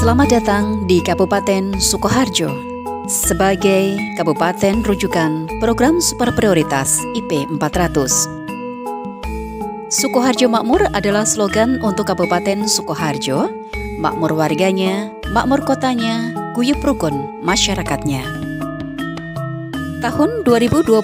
Selamat datang di Kabupaten Sukoharjo sebagai Kabupaten Rujukan Program Super Prioritas IP 400. Sukoharjo Makmur adalah slogan untuk Kabupaten Sukoharjo, makmur warganya, makmur kotanya, guyup rukun masyarakatnya. Tahun 2021,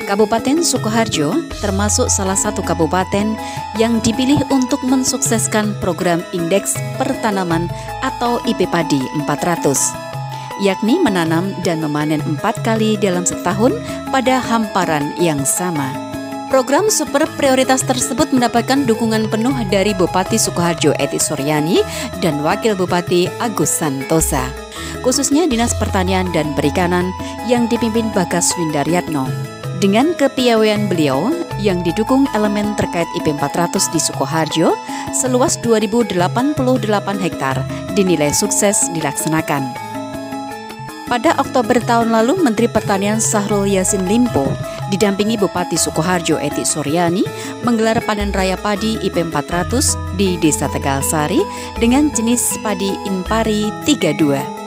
Kabupaten Sukoharjo termasuk salah satu kabupaten yang dipilih untuk mensukseskan program Indeks Pertanaman atau IP Padi 400, yakni menanam dan memanen 4 kali dalam setahun pada hamparan yang sama. Program super prioritas tersebut mendapatkan dukungan penuh dari Bupati Sukoharjo Ety Suryani dan Wakil Bupati Agus Santosa, khususnya Dinas Pertanian dan Perikanan yang dipimpin Bagas Windaryatno. Dengan kepiawaian beliau yang didukung elemen terkait IP 400 di Sukoharjo seluas 2088 hektar dinilai sukses dilaksanakan. Pada Oktober tahun lalu, Menteri Pertanian Syahrul Yassin Limpo didampingi Bupati Sukoharjo Ety Suryani menggelar panen raya padi IP 400 di Desa Tegalsari dengan jenis padi Inpari 32.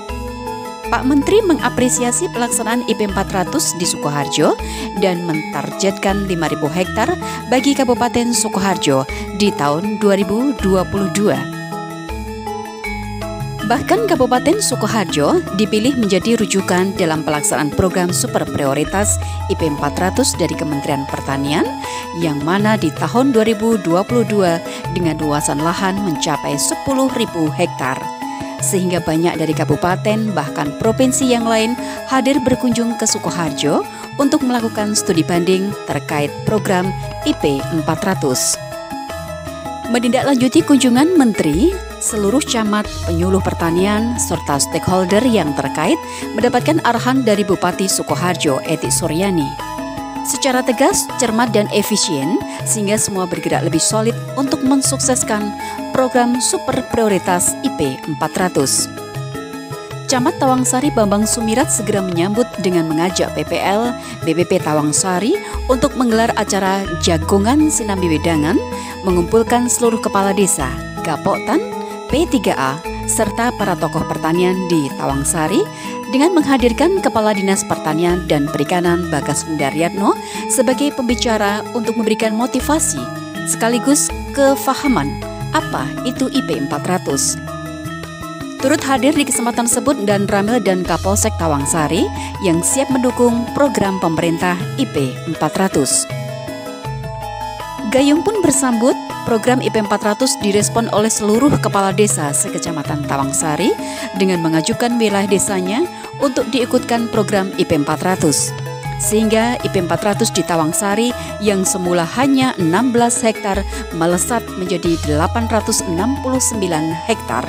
Pak Menteri mengapresiasi pelaksanaan IP 400 di Sukoharjo dan mentargetkan 5.000 hektar bagi Kabupaten Sukoharjo di tahun 2022. Bahkan Kabupaten Sukoharjo dipilih menjadi rujukan dalam pelaksanaan program super prioritas IP 400 dari Kementerian Pertanian, yang mana di tahun 2022 dengan luasan lahan mencapai 10.000 hektar. Sehingga banyak dari kabupaten bahkan provinsi yang lain hadir berkunjung ke Sukoharjo untuk melakukan studi banding terkait program IP 400. Menindaklanjuti kunjungan Menteri, seluruh camat, penyuluh pertanian, serta stakeholder yang terkait mendapatkan arahan dari Bupati Sukoharjo Ety Suryani secara tegas, cermat, dan efisien, sehingga semua bergerak lebih solid untuk mensukseskan program super prioritas IP 400. Camat Tawangsari Bambang Sumirat segera menyambut dengan mengajak PPL BPP Tawangsari untuk menggelar acara Jagongan Sinambi Wedangan, mengumpulkan seluruh kepala desa, Gapoktan, P3A, serta para tokoh pertanian di Tawangsari dengan menghadirkan Kepala Dinas Pertanian dan Perikanan Bagas Windaryatno sebagai pembicara untuk memberikan motivasi sekaligus kefahaman apa itu IP 400. Turut hadir di kesempatan tersebut dan Ramil dan Kapolsek Tawangsari yang siap mendukung program pemerintah IP 400. Gayung pun bersambut. Program IP 400 direspon oleh seluruh kepala desa sekecamatan Tawangsari dengan mengajukan wilayah desanya untuk diikutkan program IP 400. Sehingga IP 400 di Tawangsari yang semula hanya 16 hektar melesat menjadi 869 hektar.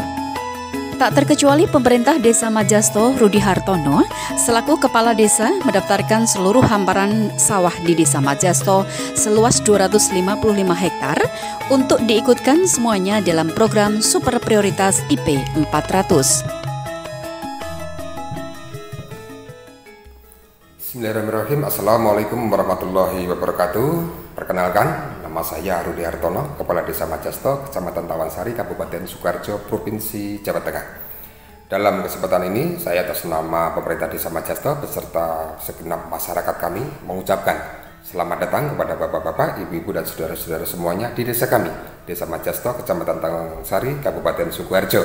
Tak terkecuali pemerintah Desa Majasto Rudi Hartono selaku kepala desa mendaftarkan seluruh hamparan sawah di Desa Majasto seluas 255 hektar untuk diikutkan semuanya dalam program super prioritas IP 400. Bismillahirrahmanirrahim. Assalamualaikum warahmatullahi wabarakatuh. Perkenalkan, nama saya Rudi Hartono, Kepala Desa Majasto, Kecamatan Tawangsari, Kabupaten Sukoharjo, Provinsi Jawa Tengah. Dalam kesempatan ini, saya atas nama pemerintah Desa Majasto beserta segenap masyarakat kami mengucapkan selamat datang kepada bapak-bapak, ibu-ibu, dan saudara-saudara semuanya di desa kami, Desa Majasto, Kecamatan Tawangsari, Kabupaten Sukoharjo,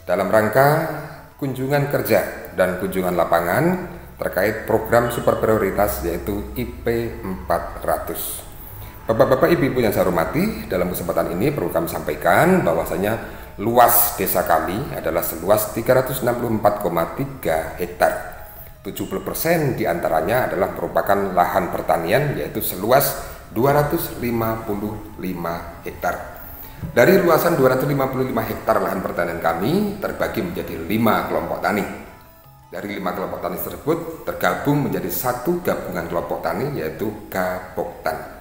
dalam rangka kunjungan kerja dan kunjungan lapangan terkait program super prioritas yaitu IP 400. Bapak-bapak, ibu-ibu yang saya hormati, dalam kesempatan ini perlu kami sampaikan bahwasanya luas desa kami adalah seluas 364,3 hektar. 70% diantaranya adalah merupakan lahan pertanian yaitu seluas 255 hektar. Dari luasan 255 hektar lahan pertanian kami terbagi menjadi 5 kelompok tani. Dari 5 kelompok tani tersebut tergabung menjadi satu gabungan kelompok tani yaitu Gapoktan.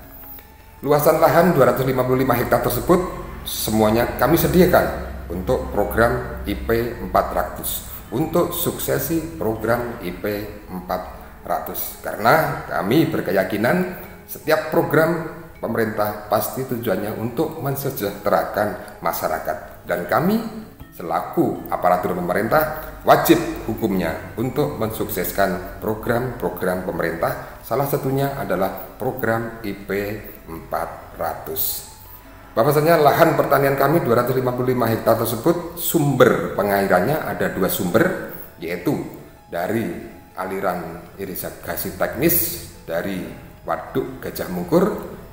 Luasan lahan 255 hektar tersebut semuanya kami sediakan untuk program IP 400, untuk suksesi program IP 400. Karena kami berkeyakinan setiap program pemerintah pasti tujuannya untuk mensejahterakan masyarakat. Dan kami selaku aparatur pemerintah wajib hukumnya untuk mensukseskan program-program pemerintah. Salah satunya adalah program IP 400. Bahwasanya lahan pertanian kami 255 hektar tersebut, sumber pengairannya ada 2 sumber, yaitu dari aliran irigasi teknis dari Waduk Gajah Mungkur,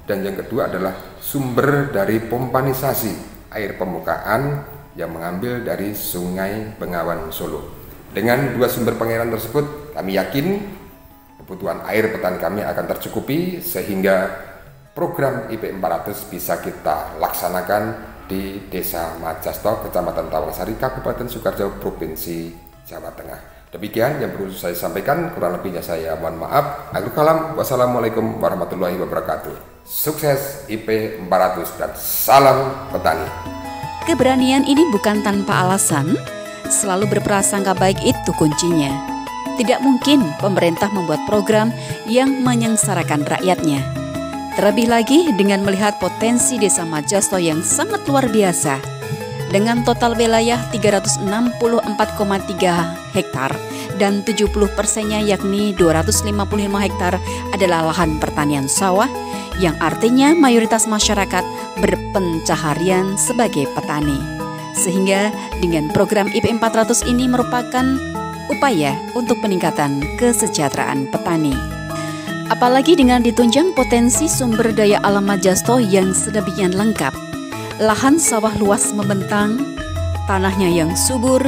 dan yang kedua adalah sumber dari pompanisasi air permukaan yang mengambil dari Sungai Bengawan Solo. Dengan 2 sumber pengairan tersebut, kami yakin kebutuhan air petani kami akan tercukupi sehingga program IP 400 bisa kita laksanakan di Desa Majasto, Kecamatan Tawangsari, Kabupaten Sukoharjo, Provinsi Jawa Tengah. Demikian yang perlu saya sampaikan, kurang lebihnya saya mohon maaf. Akhirul kalam, wassalamualaikum warahmatullahi wabarakatuh. Sukses IP 400 dan salam petani. Keberanian ini bukan tanpa alasan, selalu berprasangka baik itu kuncinya. Tidak mungkin pemerintah membuat program yang menyengsarakan rakyatnya. Terlebih lagi dengan melihat potensi Desa Majasto yang sangat luar biasa. Dengan total wilayah 364,3 hektar dan 70%-nya yakni 255 hektar adalah lahan pertanian sawah, yang artinya mayoritas masyarakat berpencaharian sebagai petani. Sehingga dengan program IP 400 ini merupakan upaya untuk peningkatan kesejahteraan petani. Apalagi dengan ditunjang potensi sumber daya alam Majasto yang sedemikian lengkap. Lahan sawah luas membentang, tanahnya yang subur,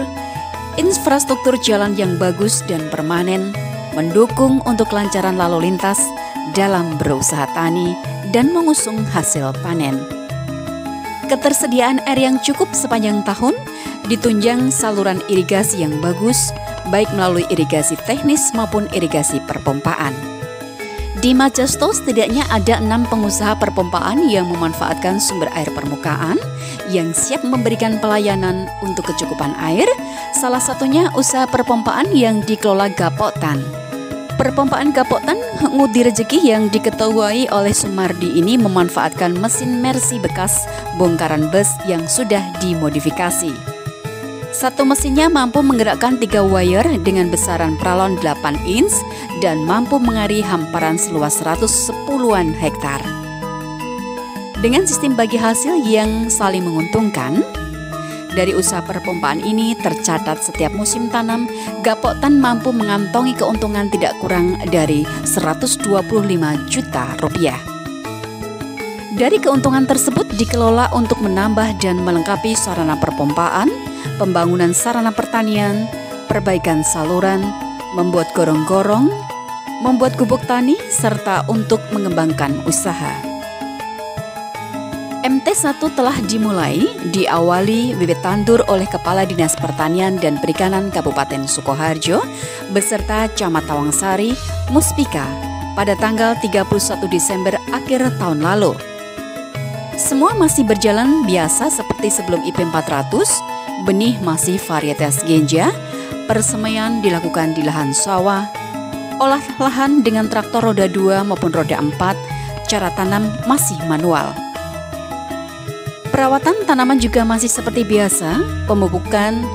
infrastruktur jalan yang bagus dan permanen, mendukung untuk kelancaran lalu lintas dalam berusaha tani dan mengusung hasil panen. Ketersediaan air yang cukup sepanjang tahun, ditunjang saluran irigasi yang bagus, baik melalui irigasi teknis maupun irigasi perpompaan. Di Majasto setidaknya ada 6 pengusaha perpompaan yang memanfaatkan sumber air permukaan yang siap memberikan pelayanan untuk kecukupan air, salah satunya usaha perpompaan yang dikelola Gapoktan. Perpompaan Gapoktan Ngudi Rejeki yang diketuai oleh Sumardi ini memanfaatkan mesin Mercy bekas bongkaran bus yang sudah dimodifikasi. Satu mesinnya mampu menggerakkan 3 wire dengan besaran pralon 8 inch dan mampu mengari hamparan seluas 110-an hektar. Dengan sistem bagi hasil yang saling menguntungkan, dari usaha perpompaan ini tercatat setiap musim tanam, Gapoktan mampu mengantongi keuntungan tidak kurang dari 125 juta rupiah. Dari keuntungan tersebut dikelola untuk menambah dan melengkapi sarana perpompaan, pembangunan sarana pertanian, perbaikan saluran, membuat gorong-gorong, membuat gubuk tani, serta untuk mengembangkan usaha. MT1 telah dimulai, diawali bibit tandur oleh Kepala Dinas Pertanian dan Perikanan Kabupaten Sukoharjo beserta Camat Tawangsari, Muspika, pada tanggal 31 Desember akhir tahun lalu. Semua masih berjalan biasa seperti sebelum IP 400, benih masih varietas Genja, persemaian dilakukan di lahan sawah, olah lahan dengan traktor roda 2 maupun roda 4, cara tanam masih manual. Perawatan tanaman juga masih seperti biasa, pemupukan,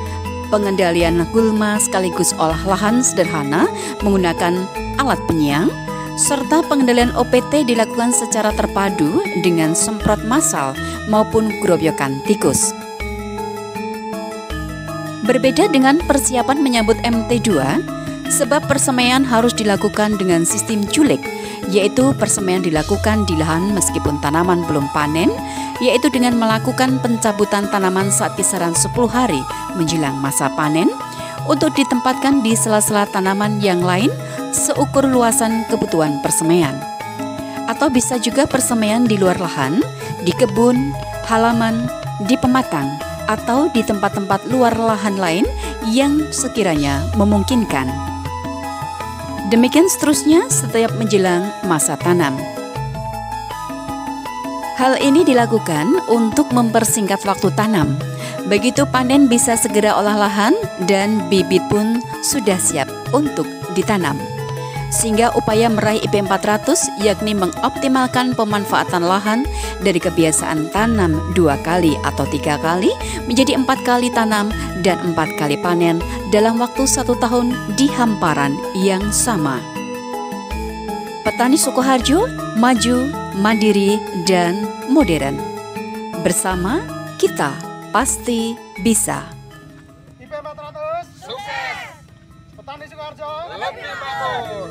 pengendalian gulma sekaligus olah lahan sederhana menggunakan alat penyiang, serta pengendalian OPT dilakukan secara terpadu dengan semprot massal maupun gerobyokan tikus. Berbeda dengan persiapan menyambut MT2, sebab persemaian harus dilakukan dengan sistem culik, yaitu persemaian dilakukan di lahan meskipun tanaman belum panen, yaitu dengan melakukan pencabutan tanaman saat kisaran 10 hari menjelang masa panen, untuk ditempatkan di sela-sela tanaman yang lain seukur luasan kebutuhan persemaian. Atau bisa juga persemaian di luar lahan, di kebun, halaman, di pematang, atau di tempat-tempat luar lahan lain yang sekiranya memungkinkan. Demikian seterusnya setiap menjelang masa tanam. Hal ini dilakukan untuk mempersingkat waktu tanam. Begitu panen bisa segera olah lahan dan bibit pun sudah siap untuk ditanam. sehingga upaya meraih IP 400 yakni mengoptimalkan pemanfaatan lahan dari kebiasaan tanam 2 kali atau 3 kali menjadi 4 kali tanam dan 4 kali panen dalam waktu 1 tahun di hamparan yang sama. Petani Sukoharjo maju, mandiri, dan modern. Bersama kita pasti bisa. IP 400 sukses. Petani Sukoharjo lebih bagus.